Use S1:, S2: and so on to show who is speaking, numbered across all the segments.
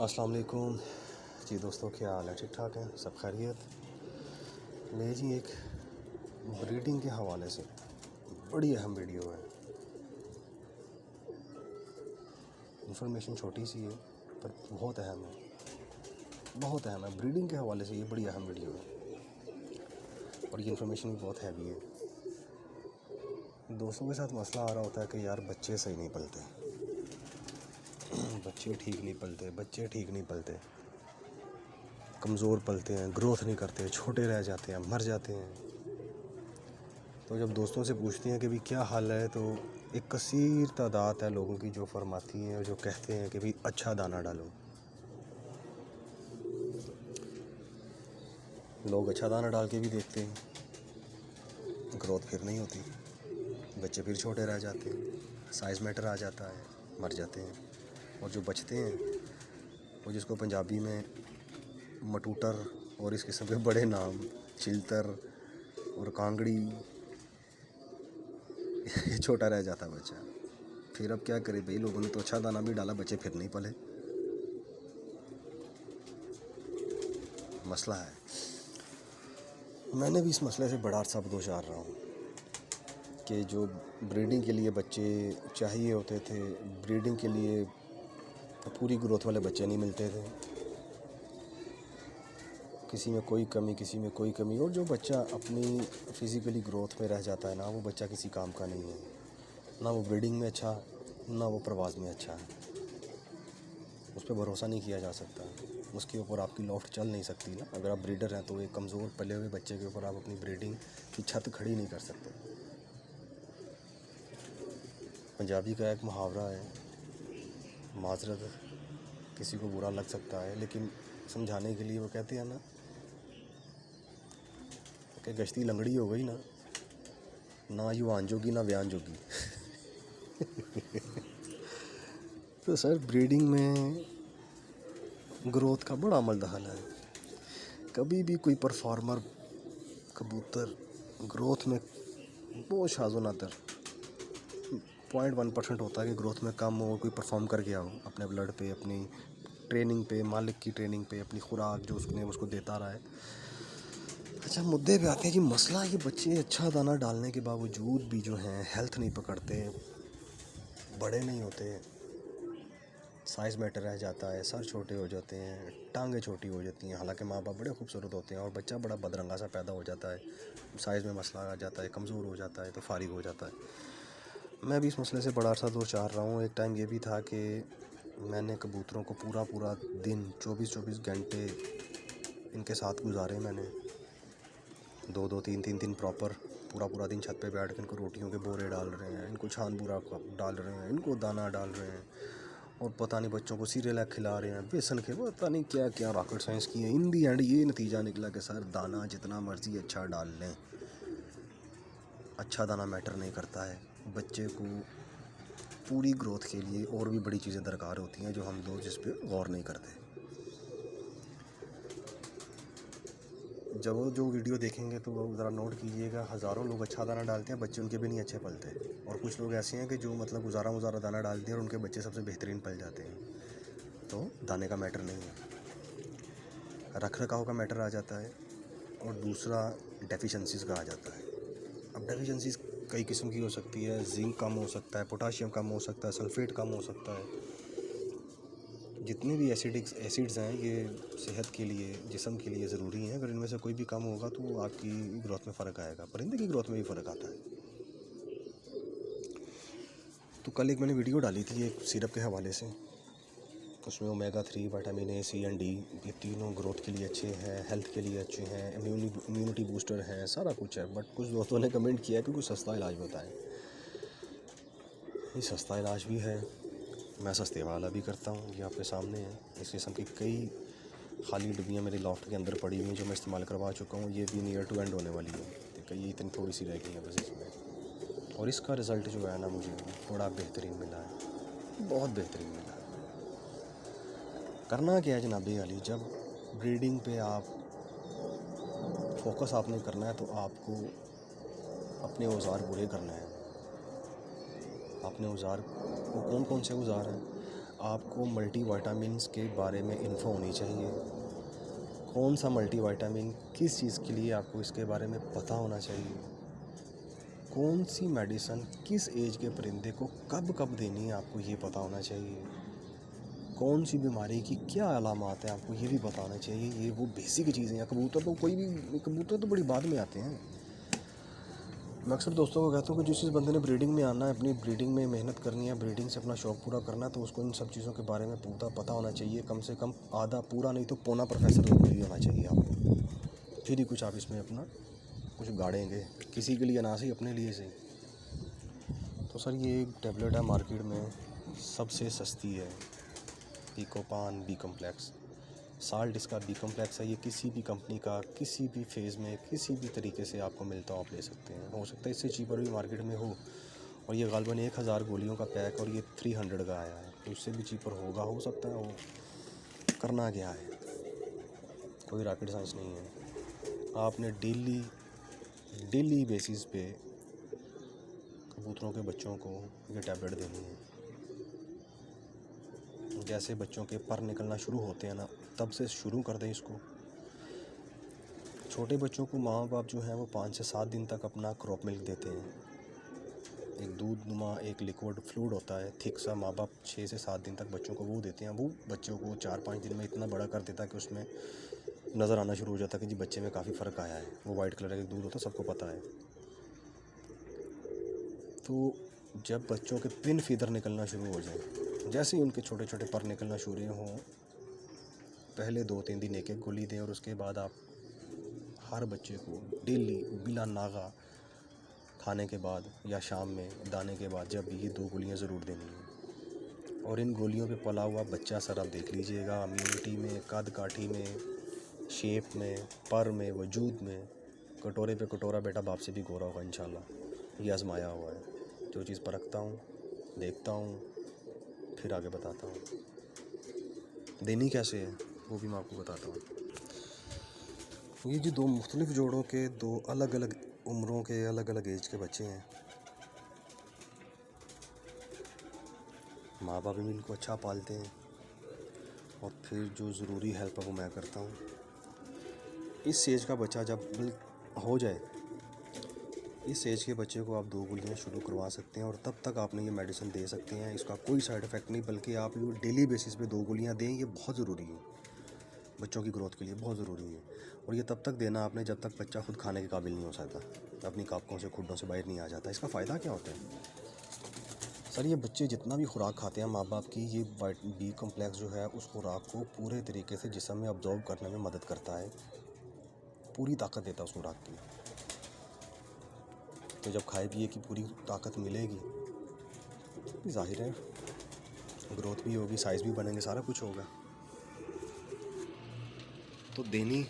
S1: अस्सलाम वालेकुम जी दोस्तों, क्या हाल है? ठीक ठाक हैं सब? खैरियत? ले जी, एक ब्रीडिंग के हवाले से बड़ी अहम वीडियो है। इंफॉर्मेशन छोटी सी है पर बहुत अहम है, बहुत अहम है। ब्रीडिंग के हवाले से ये बड़ी अहम वीडियो है और ये इन्फॉर्मेशन भी बहुत हैवी है। दोस्तों के साथ मसला आ रहा होता है कि यार बच्चे सही नहीं पलते, बच्चे ठीक नहीं पलते, कमज़ोर पलते हैं, ग्रोथ नहीं करते, छोटे रह जाते हैं, मर जाते हैं। तो जब दोस्तों से पूछते हैं कि भाई क्या हाल है, तो एक कसीर तादाद है लोगों की जो फरमाती हैं और जो कहते हैं कि भाई अच्छा दाना डालो। लोग अच्छा दाना डाल के भी देखते हैं, ग्रोथ फिर नहीं होती, बच्चे फिर छोटे रह जाते हैं, साइज़ मैटर आ जाता है, मर जाते हैं। और जो बचते हैं वो जिसको पंजाबी में मटूटर और इस किस्म के बड़े नाम, चिल्तर और कांगड़ी, ये छोटा रह जाता बच्चा। फिर अब क्या करे भाई, लोगों ने तो अच्छा दाना भी डाला, बच्चे फिर नहीं पले। मसला है। मैंने भी इस मसले से बड़ा अरसा दोचार रहा हूँ कि जो ब्रीडिंग के लिए बच्चे चाहिए होते थे, ब्रीडिंग के लिए पूरी ग्रोथ वाले बच्चे नहीं मिलते थे, किसी में कोई कमी। और जो बच्चा अपनी फ़िज़िकली ग्रोथ में रह जाता है ना, वो बच्चा किसी काम का नहीं है। ना वो ब्रीडिंग में अच्छा, ना वो प्रवास में अच्छा है। उस पर भरोसा नहीं किया जा सकता, उसके ऊपर आपकी लॉफ्ट चल नहीं सकती ना। अगर आप ब्रीडर हैं तो एक कमज़ोर पले हुए बच्चे के ऊपर आप अपनी ब्रीडिंग की छत खड़ी नहीं कर सकते। पंजाबी का एक मुहावरा है, माजरत किसी को बुरा लग सकता है, लेकिन समझाने के लिए वो कहते हैं ना कि गश्ती लंगड़ी हो गई ना, ना युवान जोगी ना व्यान जोगी। तो सर, ब्रीडिंग में ग्रोथ का बड़ा अमल दखल है। कभी भी कोई परफॉर्मर कबूतर ग्रोथ में बहुत शाज़ो नादर 0.1% होता है कि ग्रोथ में कम हो, कोई परफॉर्म कर गया हो अपने ब्लड पे, अपनी ट्रेनिंग पे, मालिक की ट्रेनिंग पे, अपनी खुराक जो उसको देता रहा है। अच्छा, मुद्दे पे आते हैं जी। मसला ये बच्चे अच्छा दाना डालने के बावजूद भी जो हैं हेल्थ नहीं पकड़ते, बड़े नहीं होते, साइज़ मैटर रह जाता है, सर छोटे हो जाते हैं, टांगें छोटी हो जाती हैं। हालांकि माँ बाप बड़े खूबसूरत होते हैं और बच्चा बड़ा बदरंगा सा पैदा हो जाता है, साइज़ में मसला आ जाता है, कमज़ोर हो जाता है, तो फारिग हो जाता है। मैं भी इस मसले से बड़ा अर्सा चाह रहा हूँ। एक टाइम ये भी था कि मैंने कबूतरों को पूरा दिन 24 घंटे इनके साथ गुजारे। मैंने 2-3 दिन प्रॉपर पूरा दिन छत पे बैठ के इनको रोटियों के बोरे डाल रहे हैं, इनको छान बुरा डाल रहे हैं, इनको दाना डाल रहे हैं, और पता नहीं बच्चों को सीरियल खिला रहे हैं, बेसन के पता नहीं क्या क्या रॉकेट साइंस की है। इन दी एंड ये नतीजा निकला कि सर, दाना जितना मर्ज़ी अच्छा डाल लें, अच्छा दाना मैटर नहीं करता है। बच्चे को पूरी ग्रोथ के लिए और भी बड़ी चीज़ें दरकार होती हैं जो हम लोग जिस पे गौर नहीं करते। जब वो जो वीडियो देखेंगे तो ज़रा नोट कीजिएगा, हज़ारों लोग अच्छा दाना डालते हैं, बच्चे उनके भी नहीं अच्छे पलते। और कुछ लोग ऐसे हैं कि जो मतलब गुजारा दाना डालते हैं और उनके बच्चे सबसे बेहतरीन पल जाते हैं। तो दाने का मैटर नहीं है, रख रखाव का मैटर आ जाता है। और दूसरा डेफिशिएंसीज़ का आ जाता है। अब डेफिशिएंसीज़ कई किस्म की हो सकती है, जिंक कम हो सकता है, पोटाशियम कम हो सकता है, सल्फ़ेट कम हो सकता है। जितने भी एसिड्स हैं ये सेहत के लिए, जिस्म के लिए ज़रूरी हैं। अगर इनमें से कोई भी कम होगा तो आपकी ग्रोथ में फ़र्क आएगा, परिंदे की ग्रोथ में भी फ़र्क आता है। तो कल एक मैंने वीडियो डाली थी एक सिरप के हवाले से, उसमें omega 3, vitamin A, C and D, ये तीनों ग्रोथ के लिए अच्छे हैं, हेल्थ के लिए अच्छे हैं, इम्यूनिटी बूस्टर हैं, सारा कुछ है। बट कुछ दोस्तों ने कमेंट किया कि कुछ सस्ता इलाज बताएं। ये सस्ता इलाज भी है, मैं सस्ते वाला भी करता हूँ, ये आपके सामने है। इस किस्म की कई खाली डिब्बियाँ मेरे लॉफ्ट के अंदर पड़ी हुई हैं जो मैं इस्तेमाल करवा चुका हूँ। ये भी नियर टू एंड होने वाली है, तो ये इतनी थोड़ी सी रह गई है बस इसमें। और इसका रिज़ल्ट जो है ना, मुझे बड़ा बेहतरीन मिला है, बहुत बेहतरीन मिला है। करना क्या है जनाबी अली, जब ब्रीडिंग पे आप फोकस आपने करना है तो आपको अपने औज़ार पूरे करना है। अपने औज़ार वो कौन कौन से औज़ार हैं? आपको मल्टीविटामिन्स के बारे में इन्फो होनी चाहिए। कौन सा मल्टीविटामिन किस चीज़ के लिए, आपको इसके बारे में पता होना चाहिए। कौन सी मेडिसिन किस एज के परिंदे को कब कब देनी है, आपको ये पता होना चाहिए। कौन सी बीमारी की क्या अलामात है, आपको ये भी पता होना चाहिए। ये वो बेसिक चीज़ें हैं। कबूतर तो बड़ी बाद में आते हैं। मैं अक्सर दोस्तों को कहता हूँ कि जिस बंदे ने ब्रीडिंग में आना है, अपनी ब्रीडिंग में मेहनत करनी है, ब्रीडिंग से अपना शौक़ पूरा करना है, तो उसको इन सब चीज़ों के बारे में पूरा पता होना चाहिए। कम से कम आधा, पूरा नहीं तो पौना प्रोफेसर भी होना चाहिए आपको। फिर ही कुछ आप इसमें अपना कुछ गाड़ेंगे, किसी के लिए ना सही, अपने लिए सही। तो सर ये एक टेबलेट है, मार्केट में सबसे सस्ती है, इकोपान बी कम्प्लेक्स। साल्ट इसका बी कम्प्लेक्स है। ये किसी भी कंपनी का किसी भी फेज़ में किसी भी तरीके से आपको मिलता हो, आप ले सकते हैं। हो सकता है इससे चीपर भी मार्केट में हो, और ये गालबन 1000 गोलियों का पैक, और ये 300 का आया है, तो इससे भी चीपर होगा, हो सकता है। वो करना क्या है, कोई रॉकेट साइंस नहीं है। आपने डेली बेसिस पे कबूतरों के बच्चों को ये टैबलेट देनी है। जैसे बच्चों के पर निकलना शुरू होते हैं ना, तब से शुरू कर दें इसको। छोटे बच्चों को माँ बाप जो है वो 5 से 7 दिन तक अपना क्रॉप मिल्क देते हैं। एक दूध नुमा एक लिक्विड फ्लूइड होता है थिक सा, माँ बाप 6 से 7 दिन तक बच्चों को वो देते हैं। वो बच्चों को 4-5 दिन में इतना बड़ा कर देता है कि उसमें नज़र आना शुरू हो जाता है कि जी बच्चे में काफ़ी फ़र्क आया है। वो वाइट कलर का दूध होता है, सबको पता है। तो जब बच्चों के पिन फीदर निकलना शुरू हो जाए, जैसे ही उनके छोटे छोटे पर निकलना शुरू हों, पहले 2-3 दिन एक गोली दें, और उसके बाद आप हर बच्चे को डेली बिला नागा खाने के बाद या शाम में दाने के बाद जब ये 2 गोलियां ज़रूर देनी है। और इन गोलियों पे पला हुआ बच्चा सर आप देख लीजिएगा, इम्यूनिटी में, कद काठी में, शेप में, पर में, वजूद में, कटोरे पे कटोरा बेटा बाप से भी गोरा होगा इंशाल्लाह। ये आजमाया हुआ है। जो चीज़ परखता हूँ, देखता हूँ, फिर आगे बताता हूँ। देनी कैसे है वो भी मैं आपको बताता हूँ। ये जो 2 मुख्तलिफ जोड़ों के 2 अलग अलग उम्रों के अलग अलग एज के बच्चे हैं, माँ बाप भी इनको अच्छा पालते हैं, और फिर जो ज़रूरी हेल्प है वो मैं करता हूँ। इस एज का बच्चा जब हो जाए, इस एज के बच्चे को आप 2 गोलियाँ शुरू करवा सकते हैं, और तब तक आपने ये मेडिसिन दे सकते हैं। इसका कोई साइड इफ़ेक्ट नहीं, बल्कि आप ये डेली बेसिस पे 2 गोलियाँ दें। ये बहुत ज़रूरी है, बच्चों की ग्रोथ के लिए बहुत ज़रूरी है। और ये तब तक देना आपने जब तक बच्चा खुद खाने के काबिल नहीं हो सकता, अपनी कापकों से खुड्डों से बाहर नहीं आ जाता। इसका फ़ायदा क्या होता है सर? ये बच्चे जितना भी खुराक खाते हैं माँ बाप की, ये बी कम्प्लेक्स जो है उस खुराक को पूरे तरीके से जिस्म में अब्जॉर्व करने में मदद करता है, पूरी ताकत देता है उस खुराक की। तो जब खाए पिए की पूरी ताकत मिलेगी, तो जाहिर है ग्रोथ भी होगी, साइज़ भी बनेंगे, सारा कुछ होगा। तो देनी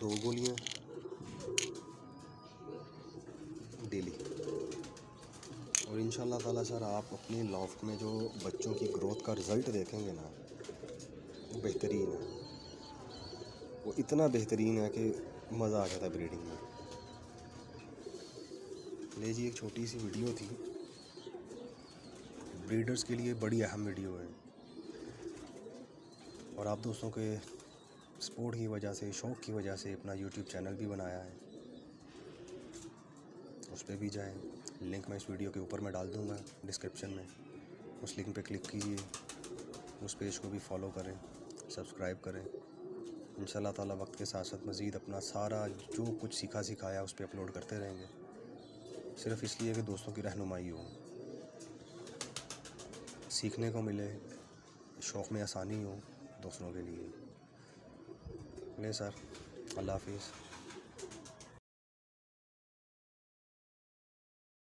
S1: 2 गोलियाँ डेली, और इंशाल्लाह ताला सर आप अपनी लॉफ्ट में जो बच्चों की ग्रोथ का रिज़ल्ट देखेंगे ना, वो बेहतरीन है। वो इतना बेहतरीन है कि मज़ा आ जाता है ब्रीडिंग में। ले जी, एक छोटी सी वीडियो थी, ब्रीडर्स के लिए बड़ी अहम वीडियो है, और आप दोस्तों के सपोर्ट की वजह से, शौक़ की वजह से अपना यूट्यूब चैनल भी बनाया है। उस पर भी जाएं, लिंक मैं इस वीडियो के ऊपर मैं डाल दूँगा डिस्क्रिप्शन में। उस लिंक पे क्लिक कीजिए, उस पेज को भी फॉलो करें, सब्सक्राइब करें। इंशाल्लाह ताला वक्त के साथ साथ मज़ीद अपना सारा जो कुछ सिखाया उस पर अपलोड करते रहेंगे, सिर्फ़ इसलिए कि दोस्तों की रहनुमाई हो, सीखने को मिले, शौक़ में आसानी हो दूसरों के लिए। ले सर, अल्लाह हाफिज़।